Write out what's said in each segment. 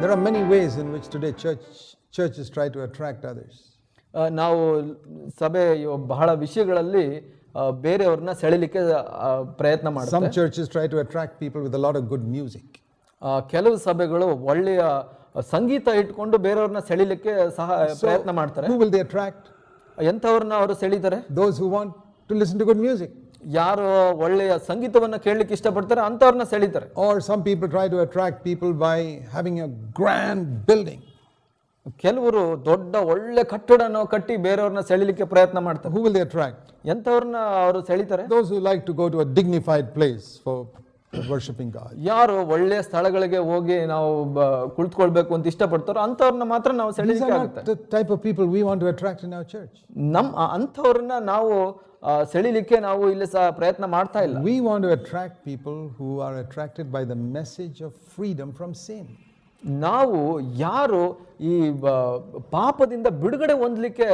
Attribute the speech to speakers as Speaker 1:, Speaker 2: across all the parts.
Speaker 1: There are many ways in which today churches try to attract others.
Speaker 2: ನಾವು ಸಭೆ ಬಹಳ ವಿಷಯಗಳಲ್ಲಿ ಬೇರೆಯವ್ರನ್ನ ಸೆಳೆಯಲಿಕ್ಕೆ ಪ್ರಯತ್ನ
Speaker 1: Some
Speaker 2: ಮಾಡ್ತಾರೆ.
Speaker 1: churches try to attract people with a lot of good music.
Speaker 2: ಕೆಲವು ಸಭೆಗಳು ಒಳ್ಳೆಯ ಸಂಗೀತ ಇಟ್ಕೊಂಡು ಬೇರೆಯವ್ರನ್ನ ಸೆಳಿಲಿಕ್ಕೆ ಸಹ ಪ್ರಯತ್ನ ಮಾಡ್ತಾರೆ.
Speaker 1: Who will they attract?
Speaker 2: ಎಂಥವ್ರನ್ನ ಅವರು ಸೆಳಿತಾರೆ?
Speaker 1: Those who want to listen to good music.
Speaker 2: ಯಾರು ಒಳ್ಳೆಯ ಸಂಗೀತವನ್ನ ಕೇಳಲಿಕ್ಕೆ ಇಷ್ಟಪಡ್ತಾರೆ ಅಂಥವ್ರನ್ನ ಸೆಳಿತಾರೆ.
Speaker 1: Or some people try to attract people by having a grand building.
Speaker 2: ಕೆಲವರು ದೊಡ್ಡ ಒಳ್ಳೆ ಕಟ್ಟಡನ ಕಟ್ಟಿ ಬೇರೆಯವ್ರನ್ನ ಸೆಳಿಲಿಕ್ಕೆ ಪ್ರಯತ್ನ ಮಾಡ್ತಾರೆ.
Speaker 1: Who will they attract?
Speaker 2: ಎಂಥವ್ರನ್ನ ಅವರು ಸೆಳಿತಾರೆ?
Speaker 1: Those who like to go to a dignified place for worshiping God.
Speaker 2: ಯಾರು ಒಳ್ಳೆಯ ಸ್ಥಳಗಳಿಗೆ ಹೋಗಿ ನಾವು ಕುಳಿತುಕೊಳ್ಬೇಕು ಅಂತ ಇಷ್ಟಪಡ್ತಾರೋ ಅಂಥವ್ರನ್ನ ಮಾತ್ರ ನಾವು
Speaker 1: These
Speaker 2: ಸೆಳಿಲಿಕ್ಕೆ
Speaker 1: are
Speaker 2: ಆಗುತ್ತೆ.
Speaker 1: not the type of people we want to attract in our church.
Speaker 2: ಅಂಥವ್ರನ್ನ ನಾವು ಸೆಳಿಲಿಕ್ಕೆ ನಾವು ಇಲ್ಲಿ ಸಹ ಪ್ರಯತ್ನ ಮಾಡ್ತಾ ಇಲ್ಲ.
Speaker 1: We want to attract people who are attracted by the message of freedom from sin.
Speaker 2: ನಾವು ಯಾರು ಈ ಪಾಪದಿಂದ ಬಿಡುಗಡೆ ಹೊಂದಲಿಕ್ಕೆ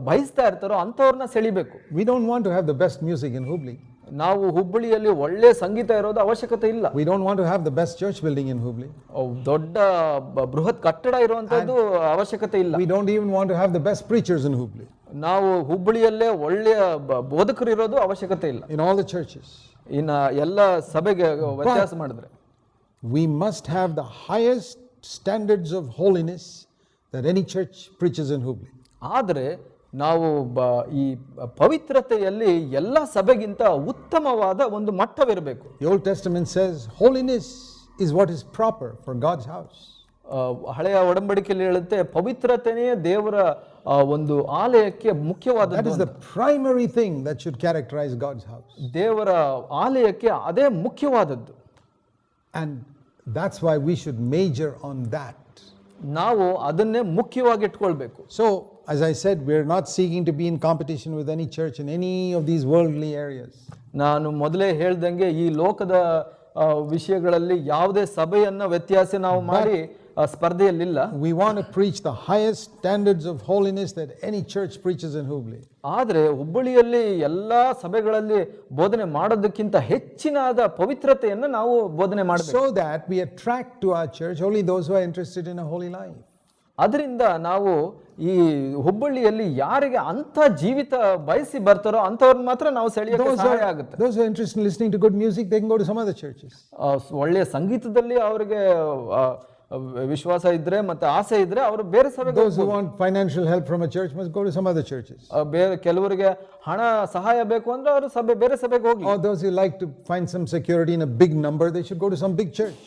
Speaker 2: ಬಯಸ್ತಾ ಇರ್ತಾರೋ ಅಂಥವ್ರನ್ನ ಸೆಳಿಬೇಕು.
Speaker 1: We don't want to have the best music in Hubli.
Speaker 2: ನಾವು ಹುಬ್ಬಳ್ಳಿಯಲ್ಲಿ ಒಳ್ಳೆ ಸಂಗೀತ ಇರೋದು ಅವಶ್ಯಕತೆ ಇಲ್ಲ.
Speaker 1: We don't want to have the best church building in Hubli.
Speaker 2: ದೊಡ್ಡ ಬೃಹತ್ ಕಟ್ಟಡ ಇರುವಂತದ್ದು ಅವಶ್ಯಕತೆ ಇಲ್ಲ.
Speaker 1: We don't even want to have the best preachers in Hubli.
Speaker 2: ನಾವು ಹುಬ್ಬಳ್ಳಿಯಲ್ಲೇ ಒಳ್ಳೆಯ ಬೋಧಕರು ಇರೋದು ಅವಶ್ಯಕತೆ ಇಲ್ಲ.
Speaker 1: In all the churches.
Speaker 2: ಇನ್ನು ಎಲ್ಲ ಸಭೆಗೆ ವ್ಯತ್ಯಾಸ ಮಾಡಿದ್ರೆ
Speaker 1: We must have the highest standards of holiness that any church preaches in Hubli.
Speaker 2: ಆದರೆ ನಾವು ಈ ಪವಿತ್ರತೆಯಲ್ಲಿ ಎಲ್ಲ ಸಭೆಗಿಂತ ಉತ್ತಮವಾದ ಒಂದು ಮಟ್ಟವಿರಬೇಕು.
Speaker 1: The Old Testament says holiness is what is proper for God's house.
Speaker 2: ಹಳೆಯ ಒಡಂಬಡಿಕೆಯಲ್ಲಿ ಹೇಳುತ್ತೆ ಪವಿತ್ರತೆಯೇ ದೇವರ ಒಂದು ಆಲಯಕ್ಕೆ ಮುಖ್ಯವಾದದ್ದು.
Speaker 1: That is the primary thing that should characterize God's house.
Speaker 2: ದೇವರ ಆಲಯಕ್ಕೆ ಅದೇ ಮುಖ್ಯವಾದದ್ದು.
Speaker 1: And that's why we should major on that.
Speaker 2: ನಾವು ಅದನ್ನೇ ಮುಖ್ಯವಾಗಿ ಇಟ್ಕೊಳ್ಬೇಕು.
Speaker 1: So, as I said, we're not seeking to be in competition with any church in any of these worldly areas.
Speaker 2: ನಾನು ಮೊದಲೇ ಹೇಳ್ದಂಗೆ ಈ ಲೋಕದ ವಿಷಯಗಳಲ್ಲಿ ಯಾವುದೇ ಸಭೆಯನ್ನ ವ್ಯತ್ಯಾಸ ನಾವು ಮಾಡಿ ಸ್ಪರ್ಧೆಯಲ್ಲಿಲ್ಲ.
Speaker 1: We want to preach the highest standards of holiness that any church preaches in Hubli.
Speaker 2: ಆದರೆ ಹುಬ್ಬಳ್ಳಿಯಲ್ಲಿ ಎಲ್ಲಾ ಸಭೆಗಳಲ್ಲಿ ಬೋಧನೆ ಮಾಡೋದಕ್ಕಿಂತ ಹೆಚ್ಚಿನಾದ ಪವಿತ್ರತೆಯನ್ನು ನಾವು ಬೋಧನೆ ಮಾಡಬೇಕು.
Speaker 1: So that we attract to our church only those who are interested in a holy life.
Speaker 2: ಅದರಿಂದ ನಾವು ಈ ಹುಬ್ಬಳ್ಳಿಯಲ್ಲಿ ಯಾರಿಗೆ ಅಂತ ಜೀವಿತ ಬಯಸಿ ಬರ್ತಾರೋ ಅಂಥವ್ರನ್ನ ಮಾತ್ರ ನಾವು ಸೆಳೆಯೋಕೆ ಸಹಾಯ ಆಗುತ್ತೆ.
Speaker 1: Those who are interested in listening to good music, they can go to some other churches.
Speaker 2: ಒಳ್ಳೆಯ ಸಂಗೀತದಲ್ಲಿ ಅವರಿಗೆ ವಿಶ್ವಾಸ ಇದ್ರೆ ಮತ್ತೆ ಆಸೆ ಇದ್ರೆ ಅವರು ಬೇರೆ ಸಭೆಗೆ
Speaker 1: Those who want financial help from a church must go to some other churches.
Speaker 2: ಬೇರೆ ಕೆಲವರಿಗೆ ಹಣ ಸಹಾಯ ಬೇಕು ಅಂದ್ರೆ ಅವರು ಬೇರೆ ಸಭೆಗೆ ಹೋಗಿ.
Speaker 1: Or those who like to find some security in a big number, they should go to some big church.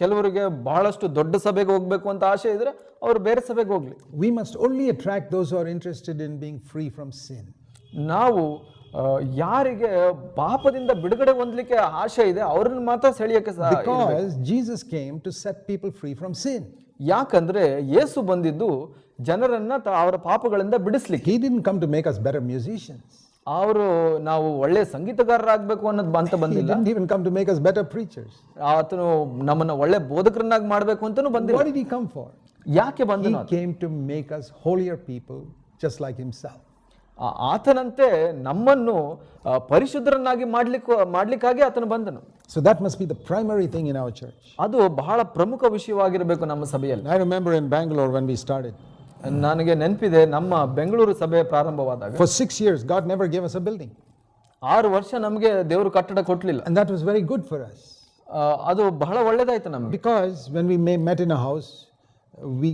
Speaker 2: ಕೆಲವರಿಗೆ ಬಹಳಷ್ಟು ದೊಡ್ಡ ಸಭೆಗೆ ಹೋಗ್ಬೇಕು ಅಂತ ಆಸೆ ಇದ್ರೆ ಅವರು ಬೇರೆ ಸಭೆಗೆ ಹೋಗ್ಲಿ.
Speaker 1: We must only attract those who are interested in being free from sin.
Speaker 2: ನಾವು ಯಾರಿಗೆ ಪಾಪದಿಂದ ಬಿಡುಗಡೆ ಹೊಂದಲಿಕ್ಕೆ ಆಸೆ ಇದೆ ಅವ್ರನ್ನ ಮಾತ್ರ ಸೆಳೆಯಕ್ಕೆ
Speaker 1: Because Jesus came to set people free from sin.
Speaker 2: ಯಾಕಂದ್ರೆ ಯೇಸು ಬಂದಿದ್ದು ಜನರನ್ನ ಅವರ ಪಾಪಗಳಿಂದ ಬಿಡಿಸ್ಲಿಕ್ಕೆ.
Speaker 1: He didn't come to make us better musicians.
Speaker 2: ಅವರು ನಾವು ಒಳ್ಳೆ ಸಂಗೀತಗಾರರಾಗಬೇಕು ಅನ್ನೋದು ಅಂತ
Speaker 1: He
Speaker 2: ಬಂದಿಲ್ಲ.
Speaker 1: didn't even come to make us better preachers.
Speaker 2: ಆತನು ನಮ್ಮನ್ನ ಒಳ್ಳೆ ಬೋಧಕರನ್ನಾಗಿ ಮಾಡಬೇಕು ಅಂತಾನೂ ಬಂದಿಲ್ಲ.
Speaker 1: What did he come for?
Speaker 2: ಯಾಕೆ ಬಂದನು?
Speaker 1: He came to make us holier people just like himself.
Speaker 2: ಆತನಂತೆ ನಮ್ಮನ್ನು ಪರಿಶುದ್ಧರನ್ನಾಗಿ ಮಾಡ್ಲಿಕ್ಕಾಗಿ ಆತನು ಬಂದನು.
Speaker 1: So that must be the primary thing in our church.
Speaker 2: ಅದು ಬಹಳ ಪ್ರಮುಖ ವಿಷಯವಾಗಿರಬೇಕು ನಮ್ಮ ಸಭೆಯಲ್ಲಿ.
Speaker 1: I remember in Bangalore when we started.
Speaker 2: ನನಗೆ ನೆನಪಿದೆ ನಮ್ಮ ಬೆಂಗಳೂರು ಸಭೆ ಪ್ರಾರಂಭವಾದಾಗ
Speaker 1: For 6 years God never gave us a building.
Speaker 2: 6 ವರ್ಷ ನಮಗೆ ದೇವರು ಕಟ್ಟಡ ಕೊಟ್ಟಲಿಲ್ಲ.
Speaker 1: And that was very good for us.
Speaker 2: ಅದು ಬಹಳ ಒಳ್ಳೆದಾಯ್ತು ನಮಗೆ.
Speaker 1: Because when we met in a house, we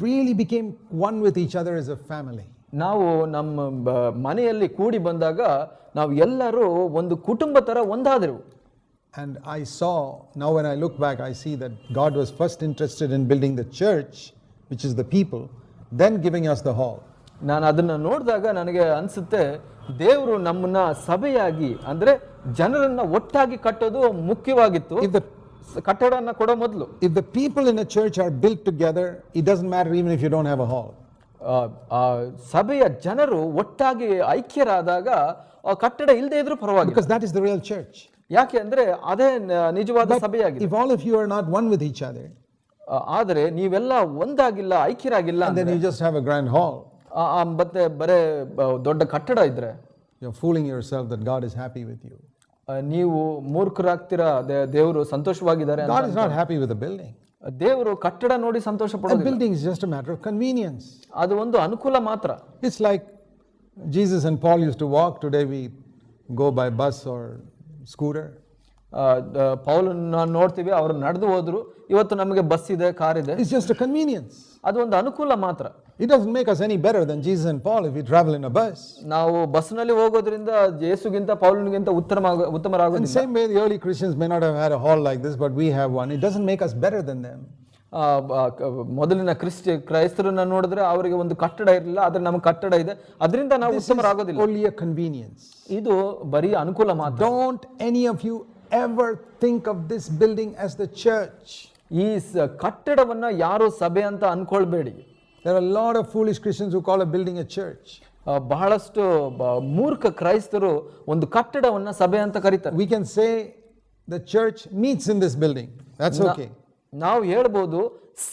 Speaker 1: really became one with each other as a family.
Speaker 2: ನಾವು ನಮ್ಮ ಮನೆಯಲ್ಲಿ ಕೂಡಿ ಬಂದಾಗ ನಾವು ಎಲ್ಲರೂ ಒಂದು ಕುಟುಂಬ ತರ ಒಂದಾದೆವು.
Speaker 1: And I saw, now when I look back, I see that God was first interested in building the church, which is the people, then giving us the hall.
Speaker 2: ನಾನು ಅದನ್ನ ನೋಡಿದಾಗ ನನಗೆ ಅನ್ಸುತ್ತೆ ದೇವರು ನಮ್ಮನ್ನ ಸಭೆಯಾಗಿ ಅಂದ್ರೆ ಜನರನ್ನ ಒಟ್ಟಾಗಿ ಕಟ್ಟೋದು ಮುಖ್ಯವಾಗಿತ್ತು. ಕಟ್ಟಡನ ಕೊಡೋ ಮೊದಲು
Speaker 1: If the people in a church are built together, it doesn't matter even if you don't have a hall.
Speaker 2: ಸಭೆಯ ಜನರು ಒಟ್ಟಾಗಿ ಐಕ್ಯರಾದಾಗ ಕಟ್ಟಡ ಇಲ್ಲದೆ ಇದ್ರೂ ಪರವಾಗಿಲ್ಲ.
Speaker 1: Because that is the real church.
Speaker 2: ಯಾಕೆ ಅಂದ್ರೆ ಅದೇ ನಿಜವಾದ ಸಭೆಯಾಗಿದೆ.
Speaker 1: If all of you are not one with each other,
Speaker 2: ಆದರೆ ನೀವೆಲ್ಲ ಒಂದಾಗಿಲ್ಲ, ಐಕ್ಯರಾಗಿಲ್ಲ,
Speaker 1: and then you just have a grand hall,
Speaker 2: ಮತ್ತೆ ಬರೇ ದೊಡ್ಡ ಕಟ್ಟಡ ಇದ್ರೆ
Speaker 1: you're fooling yourself that God is happy with you.
Speaker 2: ನೀವು ಮೂರ್ಖರಾಗ್ತೀರಾ, ದೇವರು ಸಂತೋಷವಾಗಿದ್ದಾರೆ.
Speaker 1: God is not happy with the building.
Speaker 2: ದೇವರು ಕಟ್ಟಡ ನೋಡಿ ಸಂತೋಷ
Speaker 1: A
Speaker 2: ಪಡೋದಿಲ್ಲ.
Speaker 1: building is just a matter of convenience.
Speaker 2: ಅದು ಒಂದು ಅನುಕೂಲ ಮಾತ್ರ.
Speaker 1: It's like Jesus and Paul used to walk. Today we go by bus or scooter.
Speaker 2: ಪೌಲನ್ನ ನೋಡ್ತೀವಿ, ಅವರು ನಡೆದು ಹೋದ್ರು. ಇವತ್ತು ನಮಗೆ ಬಸ್ ಇದೆ, ಕಾರ್ ಇದೆ.
Speaker 1: It's just a convenience.
Speaker 2: ಅದು ಒಂದು ಅನುಕೂಲ ಮಾತ್ರ.
Speaker 1: It doesn't make us any better than Jesus and Paul if we travel in a bus.
Speaker 2: ನಾವು ಬಸ್ನಲ್ಲಿ ಹೋಗೋದ್ರಿಂದ ಯೇಸುಗಿಂತ ಪೌಲನಿಗಿಂತ
Speaker 1: In
Speaker 2: ಉತ್ತಮರಾಗೋದಿಲ್ಲ.
Speaker 1: the same way, the early Christians may not have had a hall like this, but we have one. It doesn't make us better than them.
Speaker 2: ಮೊದಲಿನ ಕ್ರೈಸ್ತರನ್ನ ನೋಡಿದ್ರೆ ಅವರಿಗೆ ಒಂದು ಕಟ್ಟಡ ಇರಲಿಲ್ಲ, ಆದ್ರೆ ನಮಗೆ ಕಟ್ಟಡ ಇದೆ, ಅದರಿಂದ ನಾವು ಉತ್ತಮರಾಗೋದಿಲ್ಲ.
Speaker 1: Only a convenience.
Speaker 2: ಇದು ಬರೀ ಅನುಕೂಲ ಮಾತ್ರ.
Speaker 1: Don't any of you ever think of this building as the church.
Speaker 2: ಈ ಕಟ್ಟಡವನ್ನ ಯಾರು ಸಭೆ ಅಂತ ಅನ್ಕೊಳ್ಬೇಡಿ.
Speaker 1: There are a lot of foolish Christians who call a building a church.
Speaker 2: ಬಹಳಷ್ಟು ಮೂರ್ಖ ಕ್ರೈಸ್ತರು ಒಂದು ಕಟ್ಟಡವನ್ನ ಸಭೆ ಅಂತ ಕರೀತಾರೆ.
Speaker 1: We can say the church meets in this building. That's okay.
Speaker 2: ನಾವು ಹೇಳ್ಬೋದು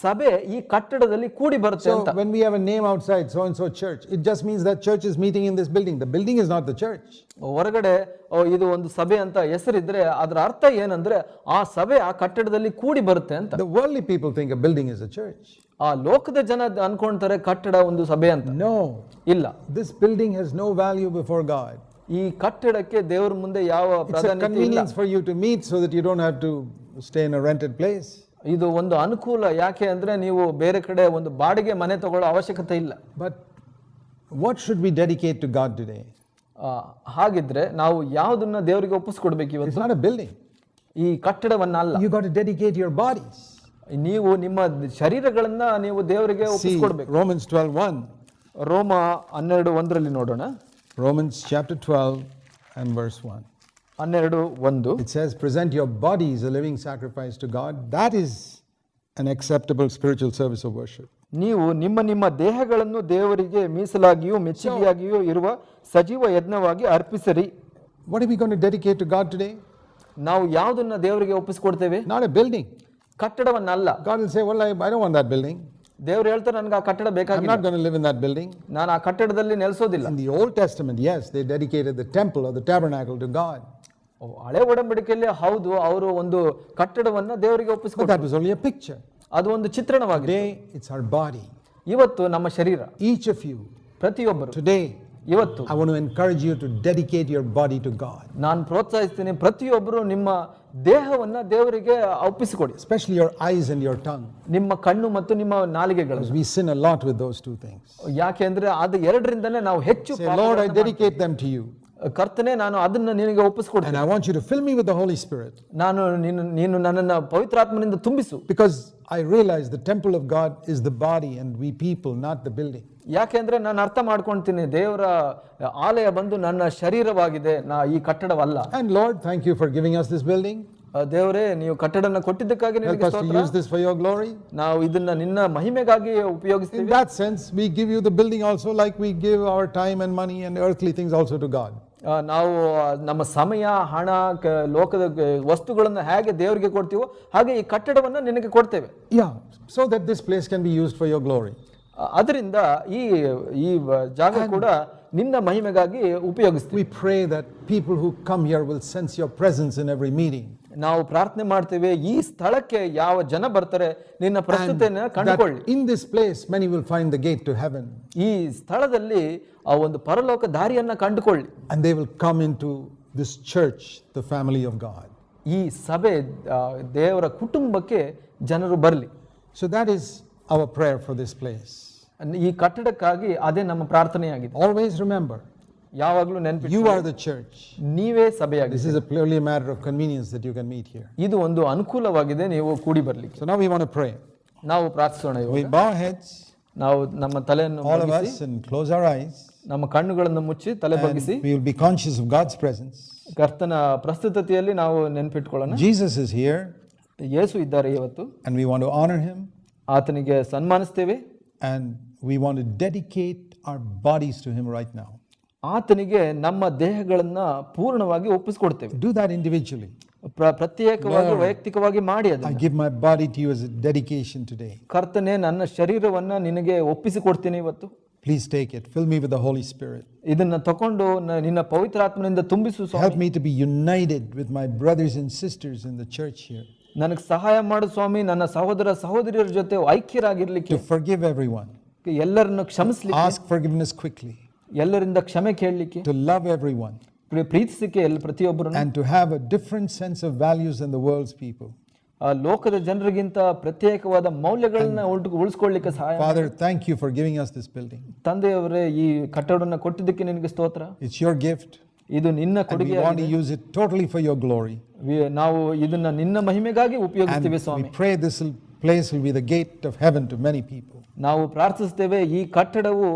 Speaker 2: ಸಭೆ ಈ ಕಟ್ಟಡದಲ್ಲಿ ಕೂಡಿ ಬರುತ್ತೆ
Speaker 1: So
Speaker 2: ಅಂತ.
Speaker 1: when we have a name outside, so and so church, it just means that church is meeting in this building. The building is not the church.
Speaker 2: ಹೊರಗಡೆ ಇದು ಒಂದು ಸಭೆ ಅಂತ ಹೆಸರಿದ್ರೆ ಅದರ ಅರ್ಥ ಏನಂದ್ರೆ ಆ ಸಭೆ ಆ ಕಟ್ಟಡದಲ್ಲಿ ಕೂಡಿ ಬರುತ್ತೆ ಅಂತ.
Speaker 1: The worldly people think a building is a church.
Speaker 2: ಆ ಲೋಕದ ಜನ ಅನ್ಕೊಂತಾರೆ ಕಟ್ಟಡ ಒಂದು ಸಭೆ ಅಂತ.
Speaker 1: No.
Speaker 2: ಇಲ್ಲ,
Speaker 1: This building has no value before God.
Speaker 2: ಈ ಕಟ್ಟಡಕ್ಕೆ ದೇವರ ಮುಂದೆ ಯಾವ
Speaker 1: It's a
Speaker 2: ಪ್ರಾಧಾನ್ಯತೆ ಇಲ್ಲ.
Speaker 1: convenience for you to meet so that you don't have to stay in a rented place.
Speaker 2: ಇದು ಒಂದು ಅನುಕೂಲ. ಯಾಕೆ ಅಂದ್ರೆ ನೀವು ಬೇರೆ ಕಡೆ ಒಂದು ಬಾಡಿಗೆ ಮನೆ ತಗೊಳ್ಳೋ ಅವಶ್ಯಕತೆ ಇಲ್ಲ.
Speaker 1: But what should we dedicate to God today?
Speaker 2: ಹಾಗಿದ್ರೆ ನಾವು ಯಾವುದನ್ನ ದೇವರಿಗೆ ಒಪ್ಪಿಸ್ಕೊಡ್ಬೇಕು
Speaker 1: It's
Speaker 2: ಇವತ್ತು?
Speaker 1: not a building.
Speaker 2: ಈ ಕಟ್ಟಡವನ್ನ ಅಲ್ಲ.
Speaker 1: You got to dedicate your bodies.
Speaker 2: ನೀವು ನಿಮ್ಮ ಶರೀರಗಳನ್ನ ನೀವು ದೇವರಿಗೆ
Speaker 1: See
Speaker 2: ಒಪ್ಪಿಸ್ಕೊಡ್ಬೇಕು.
Speaker 1: Romans 12:1.
Speaker 2: ರೋಮ 12:1 ನೋಡೋಣ.
Speaker 1: Romans chapter 12 and verse 1.
Speaker 2: 12:1.
Speaker 1: It says, present your bodies a living sacrifice to God. That is an acceptable spiritual service of worship.
Speaker 2: ನೀವು ನಿಮ್ಮ ನಿಮ್ಮ ದೇಹಗಳನ್ನು ದೇವರಿಗೆ ಮೀಸಲಾಗಿಯೂ ಮೆಚ್ಚುಗೆಯಾಗಿಯೂ ಇರುವ ಸಜೀವ ಯಜ್ಞವಾಗಿ ಅರ್ಪಿಸಿರಿ.
Speaker 1: What are we going to dedicate to God today?
Speaker 2: ನಾವು ಯಾವುದನ್ನ ದೇವರಿಗೆ ಒಪ್ಪಿಸ್ಕೊಡ್ತೇವೆ?
Speaker 1: Not a building.
Speaker 2: ಕಟ್ಟಡವನ್ನಲ್ಲ.
Speaker 1: God will say, well, I don't want that building.
Speaker 2: ದೇವರು ಹೇಳ್ತಾರೆ ನನಗೆ ಆ ಕಟ್ಟಡ
Speaker 1: I'm
Speaker 2: ಬೇಕಾಗಿಲ್ಲ,
Speaker 1: not going to live in that building.
Speaker 2: ನಾನು ಆ ಕಟ್ಟಡದಲ್ಲಿ ನೆಲೆಸೋದಿಲ್ಲ.
Speaker 1: In the Old Testament, yes, they dedicated the temple or the tabernacle to God.
Speaker 2: ಹಳೆ ಒಡಂಬಡಿಕೆಯಲ್ಲಿ ಹೌದು, ಅವರು ಒಂದು ಕಟ್ಟಡವನ್ನ ದೇವರಿಗೆ
Speaker 1: But
Speaker 2: ಒಪ್ಪಿಸ್ಕೊಡ್ತಾರೆ.
Speaker 1: that was only a picture.
Speaker 2: ಅದು ಒಂದು ಚಿತ್ರಣವಾಗಿದೆ.
Speaker 1: Today, it's our body.
Speaker 2: ಇವತ್ತು ನಮ್ಮ ಶರೀರ,
Speaker 1: Each of you,
Speaker 2: ಪ್ರತಿಯೊಬ್ಬರು
Speaker 1: today,
Speaker 2: ಇವತ್ತು
Speaker 1: I want to encourage you to dedicate your body to God.
Speaker 2: ನಾನು ಪ್ರೋತ್ಸಾಹಿಸ್ತೀನಿ, ಪ್ರತಿಯೊಬ್ಬರು ನಿಮ್ಮ ದೇಹವನ್ನ ದೇವರಿಗೆ ಒಪ್ಪಿಸಿಕೊಡಿ.
Speaker 1: Especially your eyes and your tongue.
Speaker 2: ನಿಮ್ಮ ಕಣ್ಣು ಮತ್ತು ನಿಮ್ಮ ನಾಲಿಗೆಗಳು.
Speaker 1: Because we sin a lot with those two things.
Speaker 2: ಯಾಕೆಂದ್ರೆ ಅದು ಎರಡರಿಂದನೇ ನಾವು ಹೆಚ್ಚು
Speaker 1: Say, Lord, I dedicate them to you.
Speaker 2: ಕರ್ತನೆ, ನಾನು ಅದನ್ನ ನಿನಗೆ
Speaker 1: And
Speaker 2: ಒಪ್ಪಿಸ್ಕೊಡ್ತೀನಿ.
Speaker 1: I want you to fill me with the Holy Spirit.
Speaker 2: ನೀನು ನನ್ನನ್ನು ಪವಿತ್ರಾತ್ಮನಿಂದ ತುಂಬಿಸು.
Speaker 1: Because I realize the temple of God is the body and we people, not the building.
Speaker 2: ಯಾಕೆಂದ್ರೆ ನಾನು ಅರ್ಥ ಮಾಡ್ಕೊಂತೀನಿ, ದೇವರ ಆಲಯ ಬಂದು ನನ್ನ ಶರೀರವಾಗಿದೆ, ಈ ಕಟ್ಟಡವಲ್ಲ.
Speaker 1: And Lord, thank you for giving us this building.
Speaker 2: ದೇವರೇ, ನೀವು ಕಟ್ಟಡನ ಕೊಟ್ಟಿದ್ದಕ್ಕಾಗಿ
Speaker 1: Help
Speaker 2: ನಿನಗೆ
Speaker 1: us to
Speaker 2: ಸ್ತೋತ್ರ.
Speaker 1: use this for your glory.
Speaker 2: ನಾವು ಇದನ್ನ ನಿನ್ನ ಮಹಿಮೆಗಾಗಿ
Speaker 1: In
Speaker 2: ಉಪಯೋಗಿಸ್ತೀವಿ.
Speaker 1: that sense, we give you the building also like we give our time and money and earthly things also to God.
Speaker 2: ನಾವು ನಮ್ಮ ಸಮಯ, ಹಣ, ಲೋಕದ ವಸ್ತುಗಳನ್ನು ಹೇಗೆ ದೇವರಿಗೆ ಕೊಡ್ತೀವೋ ಹಾಗೆ ಈ ಕಟ್ಟಡವನ್ನ ನಿನಗೆ ಕೊಡ್ತೇವೆ.
Speaker 1: Yeah, so that this place can be used for your glory.
Speaker 2: ಅದರಿಂದ ಈ ಜಾಗ ಕೂಡ ನಿನ್ನ ಮಹಿಮೆಗಾಗಿ ಉಪಯೋಗಿಸ್ತೀವಿ.
Speaker 1: We pray that people who come here will sense your presence in every meeting.
Speaker 2: ನಾವು ಪ್ರಾರ್ಥನೆ ಮಾಡ್ತೇವೆ, ಈ ಸ್ಥಳಕ್ಕೆ ಯಾವ ಜನ ಬರ್ತಾರೆ ನಿನ್ನ ಪ್ರಸ್ತುತಿಯನ್ನು ಕಂಡುಕೊಳ್ಳಿ.
Speaker 1: In this place many will find the gate to heaven.
Speaker 2: ಈ ಸ್ಥಳದಲ್ಲಿ ಆ ಒಂದು ಪರಲೋಕ ದಾರಿಯನ್ನ ಕಂಡುಕೊಳ್ಳಿ.
Speaker 1: And they will come into this church, the family of God.
Speaker 2: ಈ ಸಭೆ, ದೇವರ ಕುಟುಂಬಕ್ಕೆ ಜನರು ಬರಲಿ.
Speaker 1: So that is our prayer for this place.
Speaker 2: ಈ ಕಟ್ಟಡಕ್ಕಾಗಿ ಅದೇ ನಮ್ಮ ಪ್ರಾರ್ಥನೆಯಾಗಿದೆ.
Speaker 1: Always remember,
Speaker 2: ಯಾವಾಗಲೂ ನೆನಪಿ,
Speaker 1: you are the church.
Speaker 2: ನೀವೇ ಸಭೆಯಾಗಿದೆ.
Speaker 1: This is purely a matter of convenience that you can meet here.
Speaker 2: ಇದು ಒಂದು ಅನುಕೂಲವಾಗಿದೆ, ನೀವು ಕೂಡಿ ಬರ್ಲಿಕ್ಕೆ.
Speaker 1: So now we want to pray.
Speaker 2: ನಾವು ಪ್ರಾರ್ಥಿಸೋಣ.
Speaker 1: We bow our heads,
Speaker 2: ನಾವು ನಮ್ಮ ತಲೆಯನ್ನು
Speaker 1: all of
Speaker 2: ಬಗ್ಗಿಸಿ,
Speaker 1: us, and close our eyes.
Speaker 2: ನಮ್ಮ ಕಣ್ಣುಗಳನ್ನು ಮುಚ್ಚಿ ತಲೆ ಬಗ್ಗಿಸಿ,
Speaker 1: And we will be conscious of God's presence.
Speaker 2: ಕರ್ತನ ಪ್ರಸ್ತುತತೆಯಲ್ಲಿ ನಾವು ನೆನಪಿಟ್ಕೊಳ್ಳೋಣ.
Speaker 1: Jesus is here,
Speaker 2: ಯೇಸು ಇದ್ದಾರೆ ಇವತ್ತು,
Speaker 1: and we want to honor him,
Speaker 2: ಆತನಿಗೆ ಸನ್ಮಾನಿಸ್ತೇವೆ,
Speaker 1: and we want to dedicate our bodies to him right now.
Speaker 2: ಆತನಿಗೆ ನಮ್ಮ ದೇಹಗಳನ್ನ ಪೂರ್ಣವಾಗಿ ಒಪ್ಪಿಸ್ಕೊಡ್ತೇವೆ.
Speaker 1: Do that individually.
Speaker 2: ಪ್ರತ್ಯೇಕವಾಗಿ ವೈಯಕ್ತಿಕವಾಗಿ ಮಾಡಿ
Speaker 1: I
Speaker 2: ಅದನ್ನ.
Speaker 1: give my body to you as a dedication today.
Speaker 2: ಕರ್ತನೆ, ನನ್ನ ಶರೀರವನ್ನ ನಿನಗೆ ಒಪ್ಪಿಸಿಕೊಡ್ತೀನಿ ಇವತ್ತು.
Speaker 1: Please take it. Fill me with the Holy Spirit.
Speaker 2: ಇದನ್ನ ತಕೊಂಡು ನಿನ್ನ ಪವಿತ್ರಾತ್ಮನಿಂದ ತುಂಬಿಸು ಸ್ವಾಮಿ.
Speaker 1: Help me to be united with my brothers and sisters in the church here.
Speaker 2: ನನಗೆ ಸಹಾಯ ಮಾಡು ಸ್ವಾಮಿ, ನನ್ನ ಸಹೋದರ ಸಹೋದರಿಯರ ಜೊತೆ ಐಕ್ಯರಾಗಿರ್ಲಿಕ್ಕೆ,
Speaker 1: to forgive everyone,
Speaker 2: ಎಲ್ಲರನ್ನು ಕ್ಷಮಿಸ್ಲಿಕ್ಕೆ,
Speaker 1: ask forgiveness quickly,
Speaker 2: ಎಲ್ಲರಿಂದ ಕ್ಷಮೆ ಕೇಳಲಿಕ್ಕೆ,
Speaker 1: to love everyone,
Speaker 2: ಪ್ರೀತಿಸಿಕೆ ಪ್ರತಿಯೊಬ್ಬರನ್ನು,
Speaker 1: and to have a different sense of values than the world's people.
Speaker 2: ಆ ಲೋಕದ ಜನರಿಗಿಂತ ಪ್ರತ್ಯೇಕವಾದ ಮೌಲ್ಯಗಳನ್ನ ಉಳಿಸ್ಕೊಳ್ಳಿಕ್ಕೆ ಸಹಾಯ.
Speaker 1: Father, thank you for giving us this building.
Speaker 2: ತಂದೆಯವರೇ, ಈ ಕಟ್ಟಡವನ್ನು ಕೊಟ್ಟಿದ್ದಕ್ಕೆ ನಿನಗೆ ಸ್ತೋತ್ರ.
Speaker 1: It's your gift.
Speaker 2: ಇದು ನಿನ್ನ
Speaker 1: And we
Speaker 2: ಕೊಡುಗೆ.
Speaker 1: want to use it totally for your glory.
Speaker 2: ನಾವು ಇದನ್ನ ನಿನ್ನ ಮಹಿಮೆಗಾಗಿ ಉಪಯೋಗಿಸ್ತೀವಿ
Speaker 1: And
Speaker 2: Swami.
Speaker 1: we pray this place will be the gate of heaven to many people.
Speaker 2: ನಾವು ಪ್ರಾರ್ಥಿಸ್ತೇವೆ ಈ ಕಟ್ಟಡವು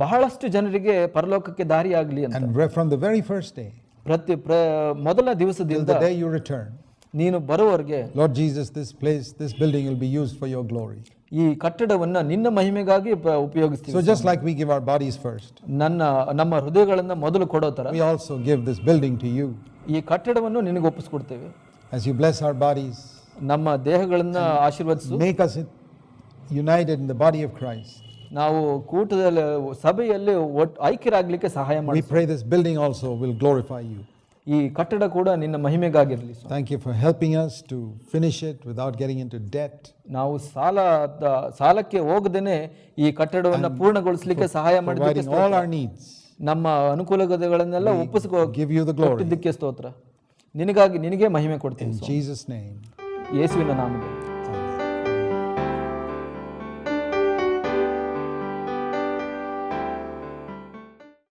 Speaker 2: ಬಹಳಷ್ಟು ಜನರಿಗೆ ಪರಲೋಕಕ್ಕೆ ದಾರಿಯಾಗಲಿ ಅಂತ.
Speaker 1: And from the very first day,
Speaker 2: ಮೊದಲ
Speaker 1: till
Speaker 2: ದಿವಸದಿಂದ
Speaker 1: the day you return,
Speaker 2: ನೀನು ಬರುವವರೆಗೆ,
Speaker 1: Lord Jesus, this building will be used for your glory.
Speaker 2: ಈ ಕಟ್ಟಡವನ್ನ ನಿನ್ನ ಮಹಿಮೆಗಾಗಿ ಉಪಯೋಗಿಸ್ತೀವಿ.
Speaker 1: So just like we give our bodies first,
Speaker 2: ನಮ್ಮ ಹೃದಯಗಳನ್ನ ಮೊದಲು ಕೊಡೋ ತರ
Speaker 1: we also give this building to you.
Speaker 2: ಈ ಕಟ್ಟಡವನ್ನು ನಿನಗೆ ಒಪ್ಪಿಸ್ಕೊಡ್ತೇವೆ.
Speaker 1: As you bless our bodies,
Speaker 2: ನಮ್ಮ ದೇಹಗಳನ್ನ ಆಶೀರ್ವದಿಸು.
Speaker 1: make us united in the body of Christ.
Speaker 2: ನಾವು ಕೂಟದಲ್ಲಿ ಸಭೆಯಲ್ಲಿ ಐಕ್ಯರಾಗ್ಲಿಕ್ಕೆ ಸಹಾಯ
Speaker 1: We
Speaker 2: ಮಾಡಿ.
Speaker 1: pray this building also will glorify you.
Speaker 2: ಈ ಕಟ್ಟಡ ಕೂಡ ನಿನ್ನ ಮಹಿಮೆಗಾಗಿರಲಿ.
Speaker 1: Thank you for helping us to finish it without getting into debt.
Speaker 2: ನಾವು ಸಾಲಕ್ಕೆ ಹೋಗದೇನೆ ಈ ಕಟ್ಟಡವನ್ನು ಪೂರ್ಣಗೊಳಿಸಲಿಕ್ಕೆ ಸಹಾಯ ಮಾಡಿದ್ದಕ್ಕೆ
Speaker 1: Providing all our needs.
Speaker 2: ನಮ್ಮ ಅನುಕೂಲತೆಗಳನ್ನೆಲ್ಲ
Speaker 1: Give you the glory.
Speaker 2: ಒಪ್ಪಿಸಿದ್ದಕ್ಕೆ ಸ್ತೋತ್ರ. ನಿನಗೆ ಮಹಿಮೆ ಕೊಡ್ತೀನಿ
Speaker 1: In Jesus' name.
Speaker 2: ಯೇಸುವಿನ ನಾಮದಲ್ಲಿ.